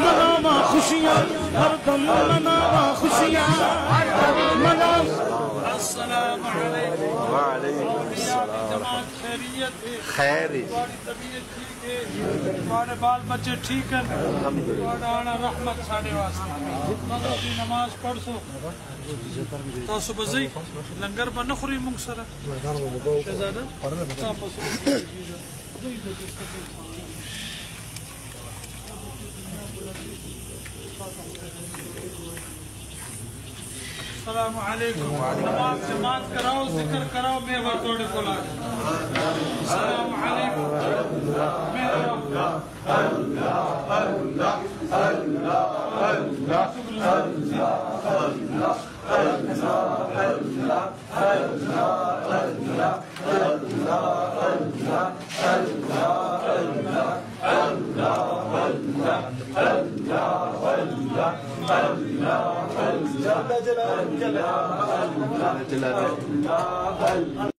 मनावा खुशियाँ हरदम मनावा खुशियाँ खैर तुम्हारे बाल बच्चे ठीक है, रहमत साढ़े वास्ते नमाज पढ़ सो तो सुबह से लंगर बन खुरी मुंगसरा अस्सलाम वालेकुम। नमाज जमात कराओ, जिक्र कराओ, मेवा तोड़े को ला। अस्सलाम वालेकुम। जला